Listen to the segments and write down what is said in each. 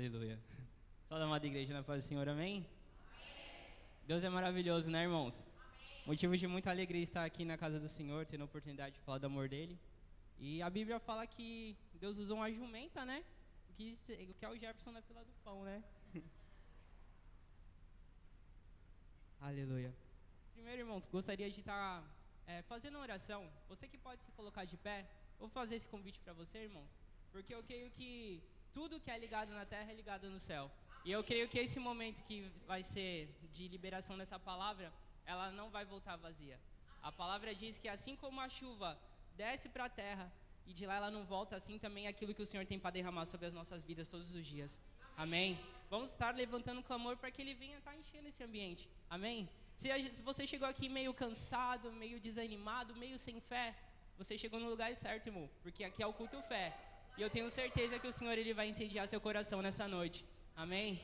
Aleluia. Só da amada igreja na paz do Senhor, amém? Deus é maravilhoso, né, irmãos? Motivo de muita alegria estar aqui na casa do Senhor, tendo a oportunidade de falar do amor dele. E a Bíblia fala que Deus usou uma jumenta, né? Que é o Jefferson na fila do pão, né? Aleluia. Primeiro, irmãos, gostaria de estar fazendo uma oração. Você que pode se colocar de pé, vou fazer esse convite para você, irmãos, porque eu creio que tudo que é ligado na terra é ligado no céu. E eu creio que esse momento que vai ser de liberação dessa palavra, ela não vai voltar vazia. A palavra diz que assim como a chuva desce para a terra e de lá ela não volta, assim também é aquilo que o Senhor tem para derramar sobre as nossas vidas todos os dias. Amém? Vamos estar levantando clamor para que Ele venha estar enchendo esse ambiente. Amém? Se você chegou aqui meio cansado, meio desanimado, meio sem fé, você chegou no lugar certo, irmão, porque aqui é o culto fé. E eu tenho certeza que o Senhor Ele vai incendiar seu coração nessa noite. Amém?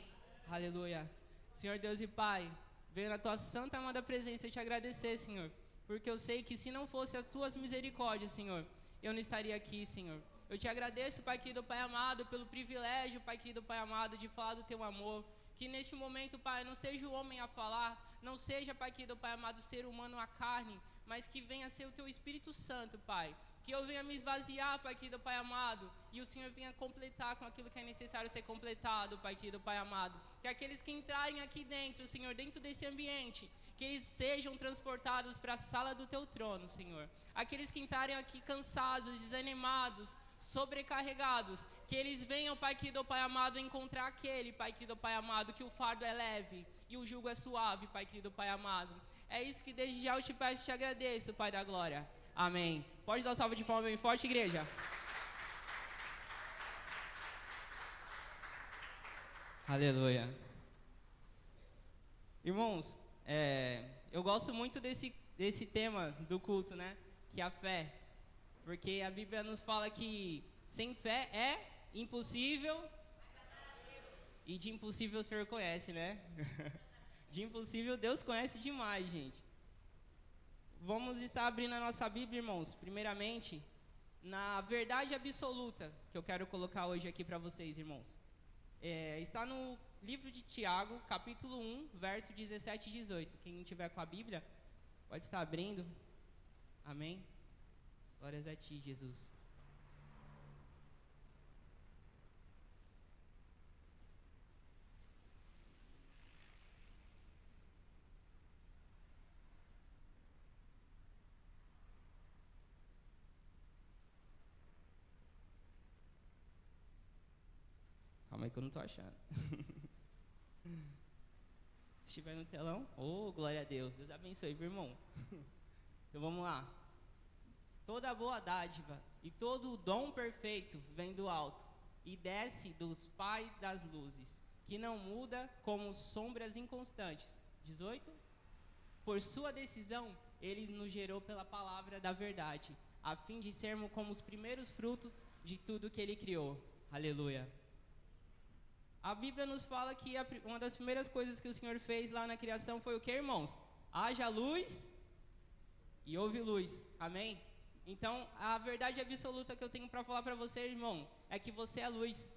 Aleluia. Senhor Deus e Pai, venho na Tua santa amada presença te agradecer, Senhor, porque eu sei que se não fosse as Tuas misericórdias, Senhor, eu não estaria aqui, Senhor. Eu te agradeço, Pai querido, Pai amado, pelo privilégio, Pai querido, Pai amado, de falar do Teu amor. Que neste momento, Pai, não seja o homem a falar, não seja, Pai querido, Pai amado, ser humano a carne, mas que venha ser o Teu Espírito Santo, Pai. Que eu venha me esvaziar, Pai querido, Pai amado, e o Senhor venha completar com aquilo que é necessário ser completado, Pai querido, Pai amado. Que aqueles que entrarem aqui dentro, Senhor, dentro desse ambiente, que eles sejam transportados para a sala do Teu trono, Senhor. Aqueles que entrarem aqui cansados, desanimados, sobrecarregados, que eles venham, Pai querido, Pai amado, encontrar aquele, Pai querido, Pai amado, que o fardo é leve e o jugo é suave, Pai querido, Pai amado. É isso que desde já eu te peço e te agradeço, Pai da glória. Amém. Pode dar uma salva de palmas bem forte, igreja. Aleluia. Irmãos, eu gosto muito desse tema do culto, né? Que é a fé. Porque a Bíblia nos fala que sem fé é impossível. E de impossível o Senhor conhece, né? De impossível Deus conhece demais, gente. Vamos estar abrindo a nossa Bíblia, irmãos, primeiramente, na verdade absoluta, que eu quero colocar hoje aqui para vocês, irmãos. Está no livro de Tiago, capítulo 1, verso 17 e 18. Quem tiver com a Bíblia, pode estar abrindo. Amém? Glórias a Ti, Jesus. Calma aí que eu não estou achando. Se estiver no telão, glória a Deus. Deus abençoe, meu irmão. Então vamos lá. Toda boa dádiva e todo o dom perfeito vem do alto e desce dos Pais das luzes, que não muda como sombras inconstantes. 18. Por sua decisão, Ele nos gerou pela palavra da verdade, a fim de sermos como os primeiros frutos de tudo que Ele criou. Aleluia. A Bíblia nos fala que uma das primeiras coisas que o Senhor fez lá na criação foi o que, irmãos? Haja luz e houve luz. Amém? Então, a verdade absoluta que eu tenho para falar para você, irmão, é que você é luz.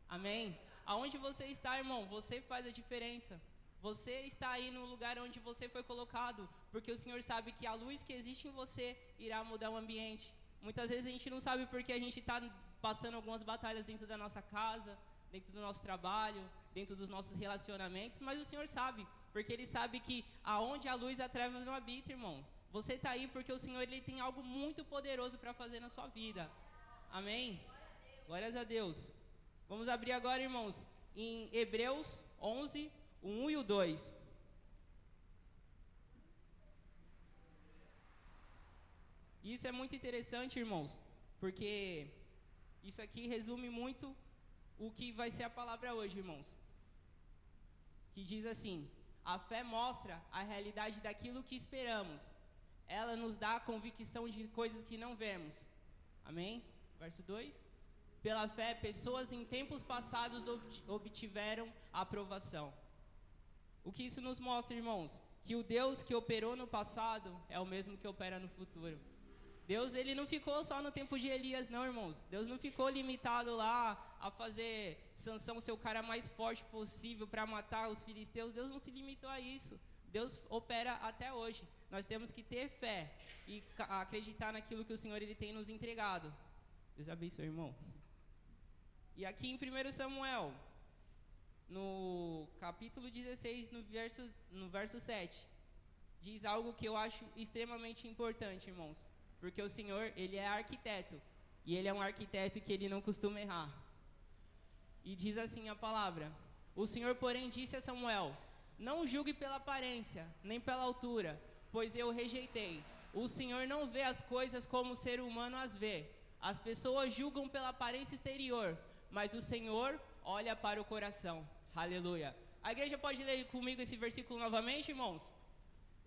Amém? Aonde você está, irmão, você faz a diferença. Você está aí no lugar onde você foi colocado, porque o Senhor sabe que a luz que existe em você irá mudar o ambiente. Muitas vezes a gente não sabe porque a gente está passando algumas batalhas dentro da nossa casa, dentro do nosso trabalho, dentro dos nossos relacionamentos, mas o Senhor sabe, porque Ele sabe que aonde a luz a treva não habita, irmão. Você está aí porque o Senhor Ele tem algo muito poderoso para fazer na sua vida. Amém? Glórias a Deus. Vamos abrir agora, irmãos, em Hebreus 11, o 1 e o 2. Isso é muito interessante, irmãos, porque isso aqui resume muito o que vai ser a palavra hoje, irmãos. Que diz assim: a fé mostra a realidade daquilo que esperamos. Ela nos dá a convicção de coisas que não vemos. Amém? Verso 2. Pela fé, pessoas em tempos passados obtiveram a aprovação. O que isso nos mostra, irmãos? Que o Deus que operou no passado é o mesmo que opera no futuro. Deus, ele não ficou só no tempo de Elias, não, irmãos. Deus não ficou limitado lá a fazer Sansão ser o cara mais forte possível para matar os filisteus. Deus não se limitou a isso. Deus opera até hoje. Nós temos que ter fé e acreditar naquilo que o Senhor ele tem nos entregado. Deus abençoe, irmão. E aqui em 1 Samuel, no capítulo 16, no verso 7, diz algo que eu acho extremamente importante, irmãos. Porque o Senhor, ele é arquiteto. E ele é um arquiteto que ele não costuma errar. E diz assim a palavra: o Senhor, porém, disse a Samuel: não julgue pela aparência, nem pela altura, pois eu rejeitei. O Senhor não vê as coisas como o ser humano as vê. As pessoas julgam pela aparência exterior, mas o Senhor olha para o coração. Aleluia. A igreja pode ler comigo esse versículo novamente, irmãos?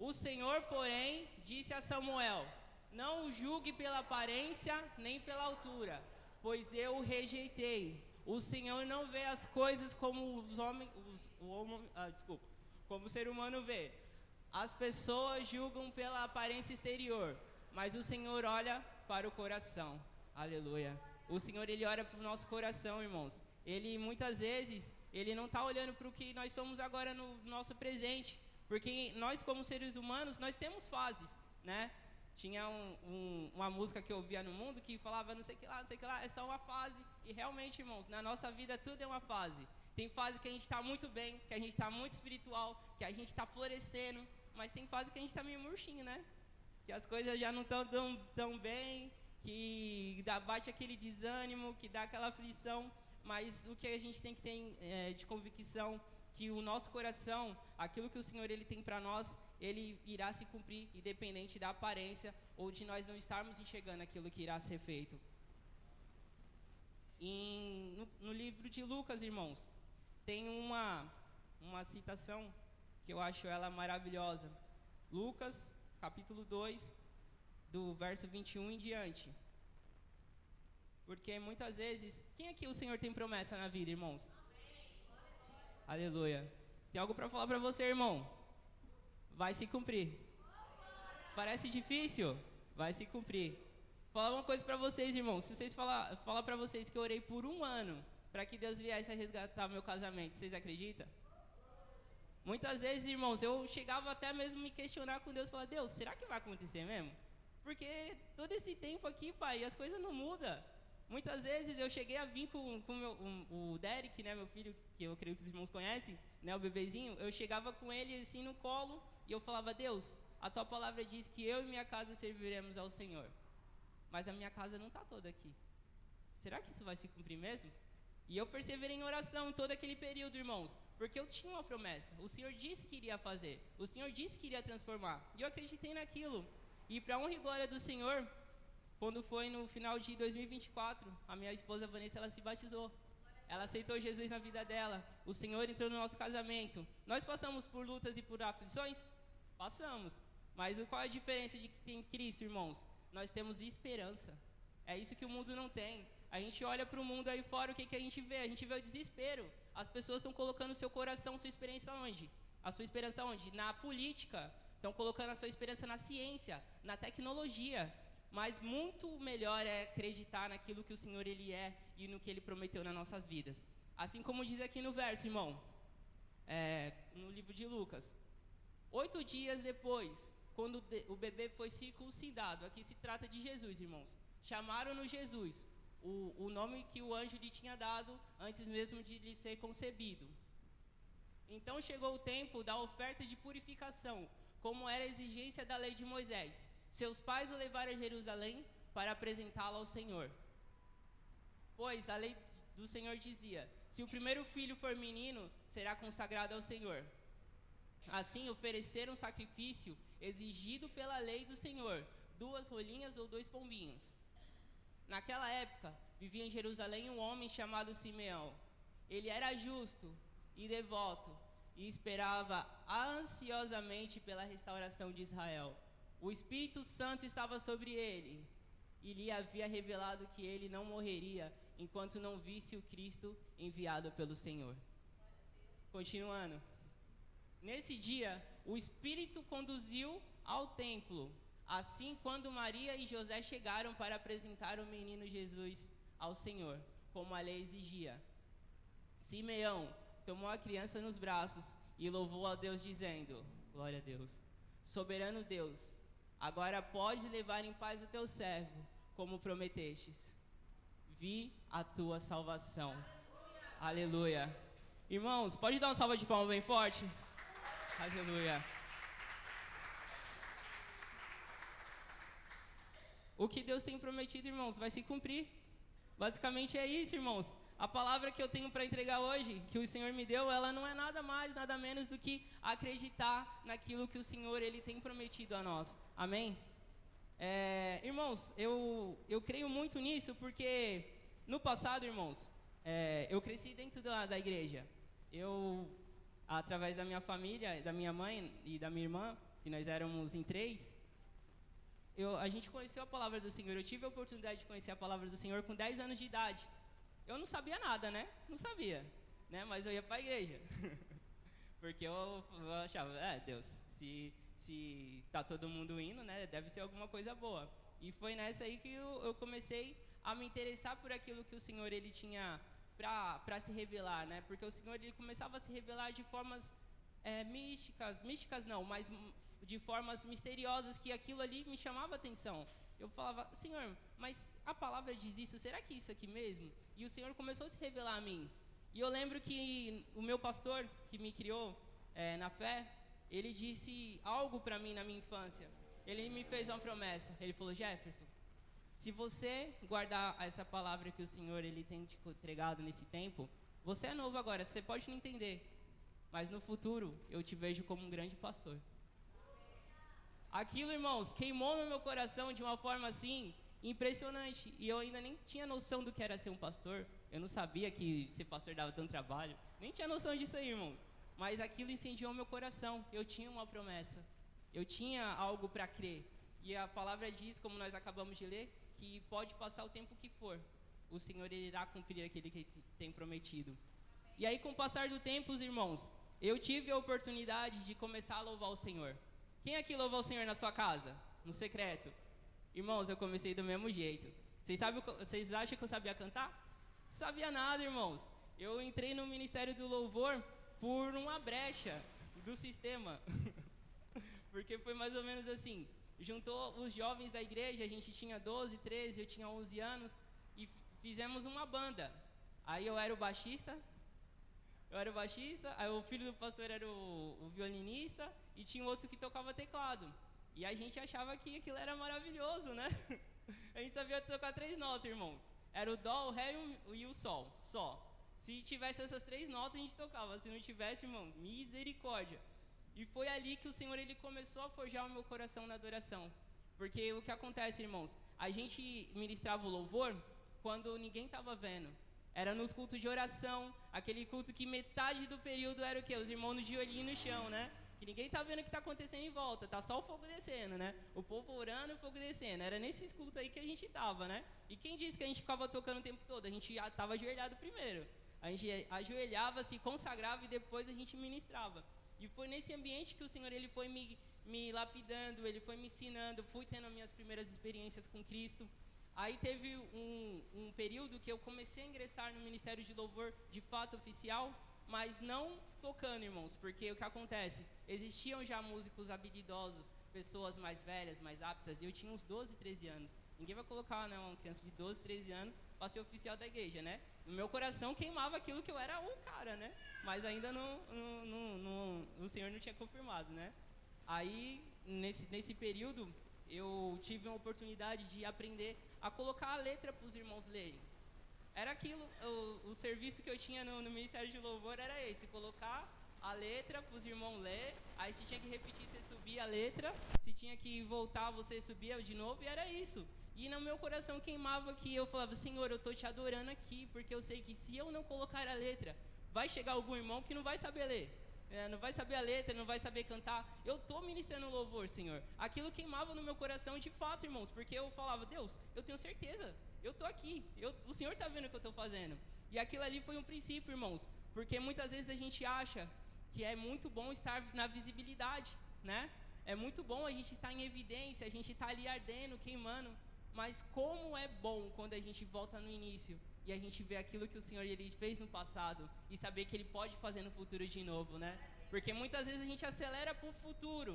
O Senhor, porém, disse a Samuel: não julgue pela aparência nem pela altura, pois eu o rejeitei. O Senhor não vê as coisas como como o ser humano vê. As pessoas julgam pela aparência exterior, mas o Senhor olha para o coração. Aleluia. O Senhor, ele olha para o nosso coração, irmãos. Ele, muitas vezes, ele não está olhando para o que nós somos agora no nosso presente. Porque nós, como seres humanos, nós temos fases, né? Tinha uma música que eu ouvia no mundo que falava não sei o que lá, é só uma fase. E realmente, irmãos, na nossa vida tudo é uma fase. Tem fase que a gente está muito bem, que a gente está muito espiritual, que a gente está florescendo. Mas tem fase que a gente está meio murchinho, né? Que as coisas já não estão tão bem, que bate aquele desânimo, que dá aquela aflição. Mas o que a gente tem que ter de convicção, que o nosso coração, aquilo que o Senhor ele tem para nós, ele irá se cumprir, independente da aparência ou de nós não estarmos enxergando aquilo que irá ser feito. No livro de Lucas, irmãos, tem uma citação que eu acho ela maravilhosa. Lucas, capítulo 2, do verso 21 em diante. Porque muitas vezes, quem aqui o Senhor tem promessa na vida, irmãos? Aleluia. Tem algo para falar para você, irmão? Vai se cumprir. Parece difícil? Vai se cumprir. Falar uma coisa para vocês, irmãos. Se vocês falar para vocês que eu orei por 1 ano para que Deus viesse a resgatar meu casamento, vocês acreditam? Muitas vezes, irmãos, eu chegava até mesmo me questionar com Deus, falar: Deus, será que vai acontecer mesmo? Porque todo esse tempo aqui, pai, as coisas não mudam. Muitas vezes eu cheguei a vir com o Derek, né, meu filho, que eu creio que os irmãos conhecem, né, o bebezinho. Eu chegava com ele assim no colo e eu falava: Deus, a tua palavra diz que eu e minha casa serviremos ao Senhor. Mas a minha casa não está toda aqui. Será que isso vai se cumprir mesmo? E eu perseverei em oração em todo aquele período, irmãos, porque eu tinha uma promessa. O Senhor disse que iria fazer. O Senhor disse que iria transformar. E eu acreditei naquilo. E para honra e glória do Senhor, quando foi no final de 2024, a minha esposa Vanessa, ela se batizou. Ela aceitou Jesus na vida dela. O Senhor entrou no nosso casamento. Nós passamos por lutas e por aflições? Passamos. Mas qual é a diferença de que tem Cristo, irmãos? Nós temos esperança. É isso que o mundo não tem. A gente olha para o mundo aí fora, o que a gente vê? A gente vê o desespero. As pessoas estão colocando o seu coração, sua esperança onde? A sua esperança onde? Na política. Estão colocando a sua esperança na ciência, na tecnologia. Mas muito melhor é acreditar naquilo que o Senhor ele é e no que ele prometeu nas nossas vidas. Assim como diz aqui no verso, irmão, no livro de Lucas. 8 dias depois, quando o bebê foi circuncidado, aqui se trata de Jesus, irmãos. Chamaram-no Jesus, o nome que o anjo lhe tinha dado antes mesmo de lhe ser concebido. Então chegou o tempo da oferta de purificação, como era a exigência da lei de Moisés. Seus pais o levaram a Jerusalém para apresentá-lo ao Senhor. Pois a lei do Senhor dizia: se o primeiro filho for menino, será consagrado ao Senhor. Assim ofereceram um sacrifício exigido pela lei do Senhor, 2 rolinhas ou 2 pombinhos. Naquela época, vivia em Jerusalém um homem chamado Simeão. Ele era justo e devoto e esperava ansiosamente pela restauração de Israel. O Espírito Santo estava sobre ele e lhe havia revelado que ele não morreria enquanto não visse o Cristo enviado pelo Senhor. Continuando. Nesse dia, o Espírito conduziu ao templo Assim, quando Maria e José chegaram para apresentar o menino Jesus ao Senhor, como a lei exigia, Simeão tomou a criança nos braços e louvou a Deus, dizendo: glória a Deus, soberano Deus, agora podes levar em paz o teu servo, como prometestes. Vi a tua salvação. Aleluia. Irmãos, pode dar uma salva de palmas bem forte? Aleluia. O que Deus tem prometido, irmãos, vai se cumprir. Basicamente é isso, irmãos. A palavra que eu tenho para entregar hoje, que o Senhor me deu, ela não é nada mais, nada menos do que acreditar naquilo que o Senhor ele tem prometido a nós. Amém? Irmãos, eu creio muito nisso porque no passado, irmãos, eu cresci dentro da igreja. Eu, através da minha família, da minha mãe e da minha irmã, que nós éramos em 3, a gente conheceu a palavra do Senhor. Eu tive a oportunidade de conhecer a palavra do Senhor com 10 anos de idade. Eu não sabia nada, né? Não sabia, né? Mas eu ia para a igreja. Porque eu achava, Deus, se tá todo mundo indo, né? Deve ser alguma coisa boa. E foi nessa aí que eu comecei a me interessar por aquilo que o Senhor ele tinha para se revelar, né? Porque o Senhor ele começava a se revelar de formas místicas não, mas de formas misteriosas, que aquilo ali me chamava atenção. Eu falava: Senhor, mas a palavra diz isso, será que isso aqui mesmo? E o Senhor começou a se revelar a mim. E eu lembro que o meu pastor, que me criou na fé, ele disse algo para mim na minha infância. Ele me fez uma promessa. Ele falou: Jefferson, se você guardar essa palavra que o Senhor ele tem te entregado nesse tempo, você é novo agora, você pode não entender, mas no futuro eu te vejo como um grande pastor. Aquilo, irmãos, queimou no meu coração de uma forma assim impressionante. E eu ainda nem tinha noção do que era ser um pastor. Eu não sabia que ser pastor dava tanto trabalho. Nem tinha noção disso aí, irmãos. Mas aquilo incendiou meu coração. Eu tinha uma promessa. Eu tinha algo para crer. E a palavra diz, como nós acabamos de ler, que pode passar o tempo que for, o Senhor ele irá cumprir aquele que tem prometido. E aí, com o passar do tempo, irmãos, eu tive a oportunidade de começar a louvar o Senhor. Quem aqui louva o Senhor na sua casa? No secreto? Irmãos, eu comecei do mesmo jeito. Vocês acham que eu sabia cantar? Não sabia nada, irmãos. Eu entrei no Ministério do Louvor por uma brecha do sistema. Porque foi mais ou menos assim. Juntou os jovens da igreja, a gente tinha 12, 13, eu tinha 11 anos. E fizemos uma banda. Aí eu era o baixista, aí o filho do pastor era o violinista, e tinha outro que tocava teclado. E a gente achava que aquilo era maravilhoso, né? A gente sabia tocar 3 notas, irmãos. Era o dó, o ré e o sol, só. Se tivesse essas 3 notas, a gente tocava. Se não tivesse, irmão, misericórdia. E foi ali que o Senhor ele começou a forjar o meu coração na adoração. Porque o que acontece, irmãos? A gente ministrava o louvor quando ninguém estava vendo. Era nos cultos de oração, aquele culto que metade do período era o quê? Os irmãos de olhinho no chão, né? Que ninguém tá vendo o que tá acontecendo em volta, tá só o fogo descendo, né? O povo orando e o fogo descendo. Era nesses cultos aí que a gente tava, né? E quem disse que a gente ficava tocando o tempo todo? A gente já tava ajoelhado primeiro. A gente ajoelhava, se consagrava e depois a gente ministrava. E foi nesse ambiente que o Senhor ele foi me lapidando, ele foi me ensinando, fui tendo as minhas primeiras experiências com Cristo. Aí teve um período que eu comecei a ingressar no Ministério de Louvor de fato oficial, mas não tocando, irmãos, porque o que acontece? Existiam já músicos habilidosos, pessoas mais velhas, mais aptas, e eu tinha uns 12, 13 anos. Ninguém vai colocar, né, uma criança de 12, 13 anos para ser oficial da igreja, né? No meu coração queimava aquilo que eu era o cara, né? Mas ainda o Senhor não tinha confirmado, né? Aí, nesse período, eu tive uma oportunidade de aprender a colocar a letra para os irmãos lerem. Era aquilo, o serviço que eu tinha no Ministério de Louvor era esse, colocar a letra para os irmãos ler, aí se tinha que repetir, você subia a letra, se tinha que voltar, você subia de novo, e era isso. E no meu coração queimava que eu falava: Senhor, eu estou te adorando aqui, porque eu sei que se eu não colocar a letra, vai chegar algum irmão que não vai saber ler. Não vai saber a letra, não vai saber cantar. Eu estou ministrando louvor, Senhor. Aquilo queimava no meu coração de fato, irmãos, porque eu falava: Deus, eu tenho certeza, eu estou aqui, o Senhor está vendo o que eu estou fazendo. E aquilo ali foi um princípio, irmãos, porque muitas vezes a gente acha que é muito bom estar na visibilidade, né? É muito bom a gente estar em evidência, a gente estar ali ardendo, queimando, mas como é bom quando a gente volta no início e a gente vê aquilo que o Senhor ele fez no passado e saber que Ele pode fazer no futuro de novo, né? Porque muitas vezes a gente acelera para o futuro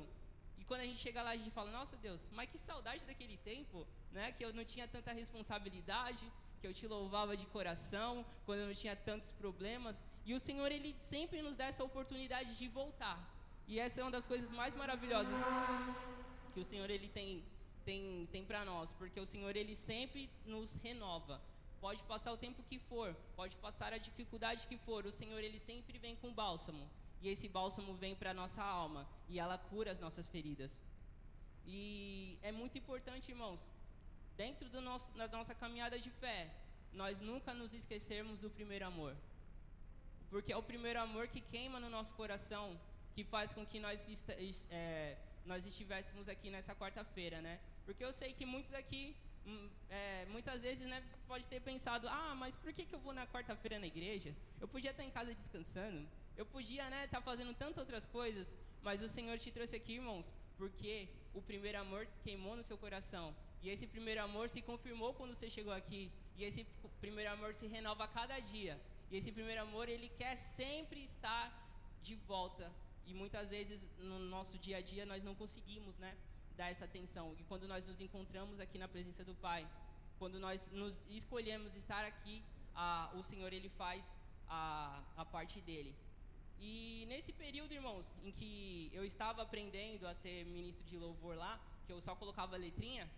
e quando a gente chega lá a gente fala, nossa Deus, mas que saudade daquele tempo, né? Que eu não tinha tanta responsabilidade, que eu te louvava de coração, quando eu não tinha tantos problemas. E o Senhor ele sempre nos dá essa oportunidade de voltar. E essa é uma das coisas mais maravilhosas que o Senhor ele tem para nós, porque o Senhor ele sempre nos renova. Pode passar o tempo que for, pode passar a dificuldade que for, o Senhor ele sempre vem com bálsamo. E esse bálsamo vem para a nossa alma e ela cura as nossas feridas. E é muito importante, irmãos, dentro da nossa caminhada de fé, nós nunca nos esquecermos do primeiro amor. Porque é o primeiro amor que queima no nosso coração, que faz com que nós estivéssemos aqui nessa quarta-feira, né? Porque eu sei que muitos aqui, muitas vezes, né, pode ter pensado, mas por que eu vou na quarta-feira na igreja? Eu podia estar em casa descansando, eu podia, né, estar fazendo tantas outras coisas, mas o Senhor te trouxe aqui, irmãos, porque o primeiro amor queimou no seu coração. E esse primeiro amor se confirmou quando você chegou aqui. E esse primeiro amor se renova a cada dia. E esse primeiro amor, ele quer sempre estar de volta. E muitas vezes no nosso dia a dia nós não conseguimos, né, dar essa atenção. E quando nós nos encontramos aqui na presença do Pai, quando nós nos escolhemos estar aqui, o Senhor ele faz a parte dele. E nesse período, irmãos, em que eu estava aprendendo a ser ministro de louvor lá, que eu só colocava letrinha,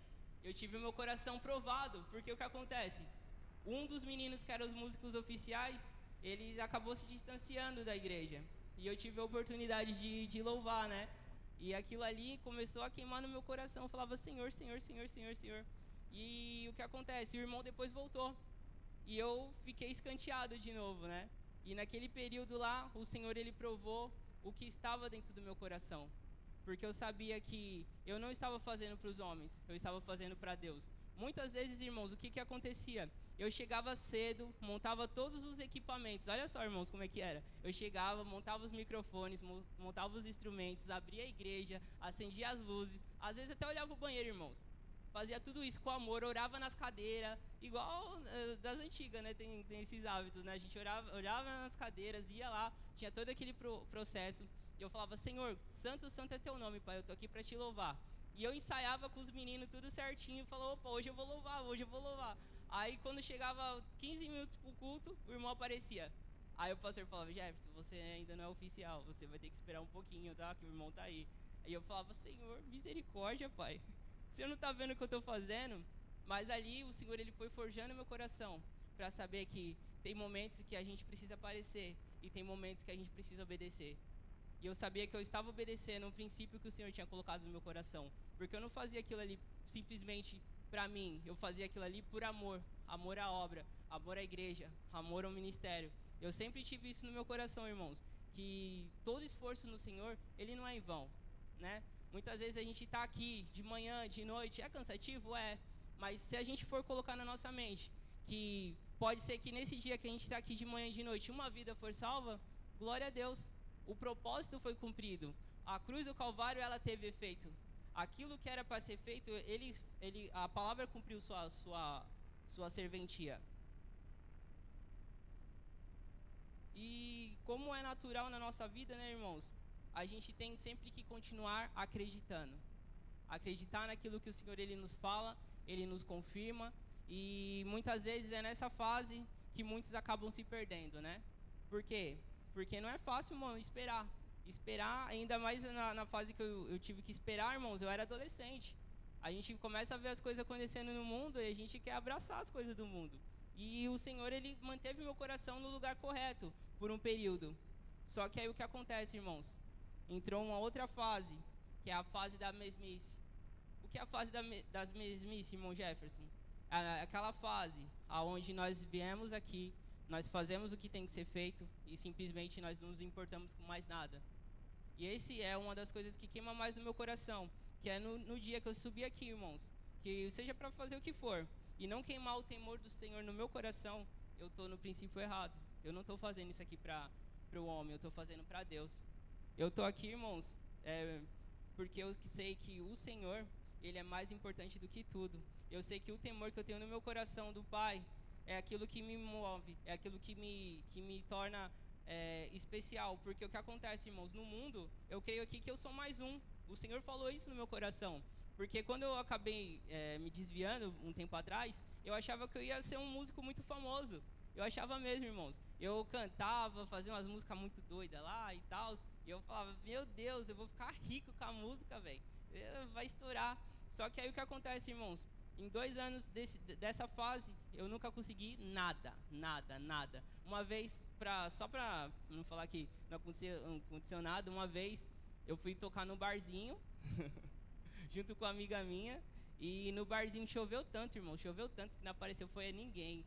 eu tive o meu coração provado, porque o que acontece? Um dos meninos que eram os músicos oficiais, ele acabou se distanciando da igreja. E eu tive a oportunidade de louvar, né? E aquilo ali começou a queimar no meu coração. Eu falava, Senhor, Senhor, Senhor, Senhor, Senhor. E o que acontece? O irmão depois voltou. E eu fiquei escanteado de novo, né? E naquele período lá, o Senhor, ele provou o que estava dentro do meu coração. Porque eu sabia que eu não estava fazendo para os homens, eu estava fazendo para Deus. Muitas vezes, irmãos, o que acontecia? Eu chegava cedo, montava todos os equipamentos. Olha só, irmãos, como é que era. Eu chegava, montava os microfones, montava os instrumentos, abria a igreja, acendia as luzes. Às vezes até olhava o banheiro, irmãos. Fazia tudo isso com amor, orava nas cadeiras, igual das antigas, né? Tem esses hábitos, né? A gente orava nas cadeiras, ia lá, tinha todo aquele processo. E eu falava, Senhor, santo, santo é teu nome, Pai, eu tô aqui para te louvar. E eu ensaiava com os meninos tudo certinho, falava, opa, hoje eu vou louvar, hoje eu vou louvar. Aí quando chegava 15 minutos pro culto, o irmão aparecia. Aí o pastor falava, Jefferson, você ainda não é oficial, você vai ter que esperar um pouquinho, tá? Que o irmão tá aí. Aí eu falava, Senhor, misericórdia, Pai. O Senhor não está vendo o que eu estou fazendo? Mas ali o Senhor ele foi forjando meu coração para saber que tem momentos que a gente precisa aparecer e tem momentos que a gente precisa obedecer. E eu sabia que eu estava obedecendo um princípio que o Senhor tinha colocado no meu coração. Porque eu não fazia aquilo ali simplesmente para mim. Eu fazia aquilo ali por amor. Amor à obra, amor à igreja, amor ao ministério. Eu sempre tive isso no meu coração, irmãos. Que todo esforço no Senhor, ele não é em vão, né? Muitas vezes a gente está aqui de manhã, de noite, é cansativo? É. Mas se a gente for colocar na nossa mente que pode ser que nesse dia que a gente está aqui de manhã e de noite, uma vida for salva, glória a Deus. O propósito foi cumprido. A cruz do Calvário, ela teve efeito. Aquilo que era para ser feito, a palavra cumpriu sua serventia. E como é natural na nossa vida, né, irmãos? A gente tem sempre que continuar acreditando. Acreditar naquilo que o Senhor ele nos fala, ele nos confirma. E muitas vezes é nessa fase que muitos acabam se perdendo, né? Por quê? Porque não é fácil, irmão, esperar. Esperar, ainda mais na fase que eu tive que esperar, irmãos, eu era adolescente. A gente começa a ver as coisas acontecendo no mundo e a gente quer abraçar as coisas do mundo. E o Senhor, ele manteve meu coração no lugar correto por um período. Só que aí o que acontece, irmãos? Entrou uma outra fase, que é a fase da mesmice. O que é a fase das mesmice, irmão Jefferson? Aquela fase onde nós viemos aqui, nós fazemos o que tem que ser feito e simplesmente nós não nos importamos com mais nada. E esse é uma das coisas que queima mais no meu coração, que é no dia que eu subi aqui, irmãos, que seja para fazer o que for, e não queimar o temor do Senhor no meu coração, eu estou no princípio errado. Eu não estou fazendo isso aqui para o homem, eu estou fazendo para Deus. Eu estou aqui, irmãos, porque eu sei que o Senhor, Ele é mais importante do que tudo. Eu sei que o temor que eu tenho no meu coração do Pai é aquilo que me move, é aquilo que me torna especial. Porque o que acontece, irmãos, no mundo, eu creio aqui que eu sou mais um. O Senhor falou isso no meu coração. Porque quando eu acabei me desviando um tempo atrás, eu achava que eu ia ser um músico muito famoso. Eu achava mesmo, irmãos. Eu cantava, fazia umas músicas muito doidas lá e tal. E eu falava, meu Deus, eu vou ficar rico com a música, velho. Vai estourar. Só que aí o que acontece, irmãos? Em 2 anos dessa fase, eu nunca consegui nada, nada, nada. Uma vez, só pra não falar que não aconteceu nada, uma vez eu fui tocar no barzinho, junto com uma amiga minha, e no barzinho choveu tanto, irmão, choveu tanto que não apareceu foi ninguém.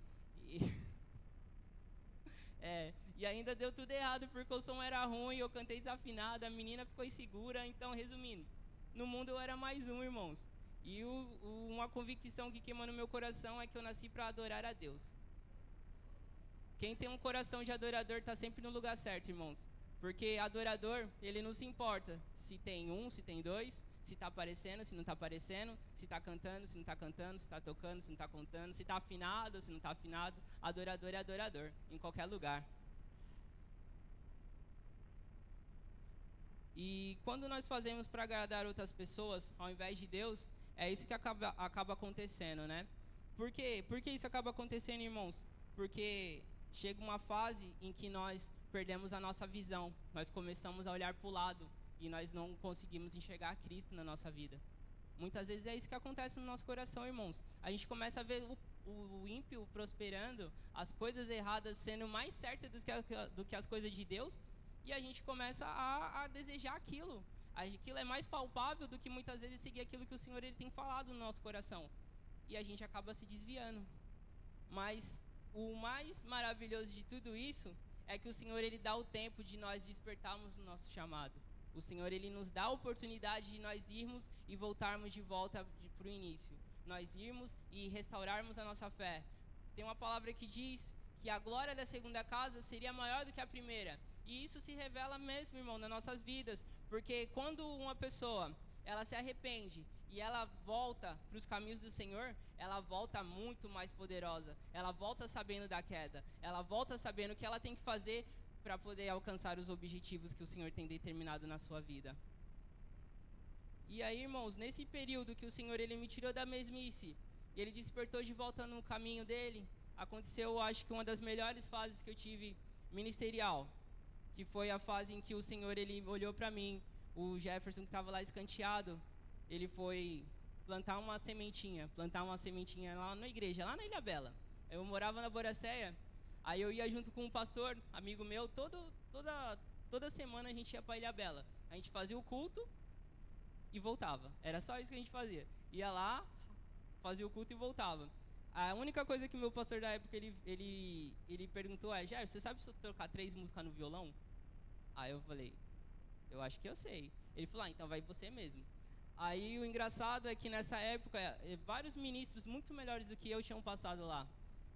E ainda deu tudo errado, porque o som era ruim, eu cantei desafinado, a menina ficou insegura. Então, resumindo, no mundo eu era mais um, irmãos. E uma convicção que queima no meu coração é que eu nasci para adorar a Deus. Quem tem um coração de adorador está sempre no lugar certo, irmãos. Porque adorador, ele não se importa se tem um, se tem dois, se está aparecendo, se não está aparecendo, se está cantando, se não está cantando, se está tocando, se não está contando, se está afinado, se não está afinado. Adorador é adorador, em qualquer lugar. E quando nós fazemos para agradar outras pessoas, ao invés de Deus, é isso que acaba acontecendo, né? Por quê? Por que isso acaba acontecendo, irmãos? Porque chega uma fase em que nós perdemos a nossa visão. Nós começamos a olhar para o lado e nós não conseguimos enxergar Cristo na nossa vida. Muitas vezes é isso que acontece no nosso coração, irmãos. A gente começa a ver o ímpio prosperando, as coisas erradas sendo mais certas do que as coisas de Deus, e a gente começa a desejar aquilo. Aquilo é mais palpável do que muitas vezes seguir aquilo que o Senhor ele tem falado no nosso coração. E a gente acaba se desviando. Mas o mais maravilhoso de tudo isso é que o Senhor ele dá o tempo de nós despertarmos no nosso chamado. O Senhor ele nos dá a oportunidade de nós irmos e voltarmos de volta para o início. Nós irmos e restaurarmos a nossa fé. Tem uma palavra que diz que a glória da segunda casa seria maior do que a primeira. E isso se revela mesmo, irmão, nas nossas vidas. Porque quando uma pessoa ela se arrepende e ela volta para os caminhos do Senhor, ela volta muito mais poderosa. Ela volta sabendo da queda. Ela volta sabendo o que ela tem que fazer para poder alcançar os objetivos que o Senhor tem determinado na sua vida. E aí, irmãos, nesse período que o Senhor ele me tirou da mesmice e ele despertou de volta no caminho dele, aconteceu, acho que uma das melhores fases que eu tive ministerial, que foi a fase em que o Senhor ele olhou para mim, o Jefferson que estava lá escanteado, ele foi plantar uma sementinha lá na igreja, lá na Ilha Bela. Eu morava na Boracéia. Aí eu ia junto com um pastor, amigo meu, toda semana a gente ia para Ilha Bela. A gente fazia o culto e voltava. Era só isso que a gente fazia. Ia lá, fazia o culto e voltava. A única coisa que o meu pastor da época, ele perguntou é, Jair, você sabe tocar 3 músicas no violão? Aí eu falei, eu acho que eu sei. Ele falou, então vai você mesmo. Aí o engraçado é que nessa época, vários ministros muito melhores do que eu tinham passado lá.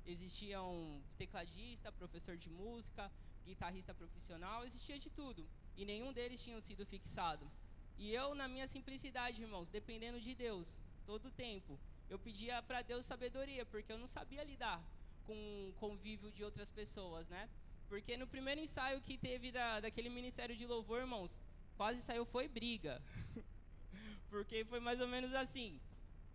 Existiam tecladista, professor de música, guitarrista profissional, existia de tudo. E nenhum deles tinha sido fixado. E eu, na minha simplicidade, irmãos, dependendo de Deus, todo o tempo, eu pedia para Deus sabedoria, porque eu não sabia lidar com o convívio de outras pessoas, né? Porque no primeiro ensaio que teve daquele ministério de louvor, irmãos, quase saiu foi briga. Porque foi mais ou menos assim.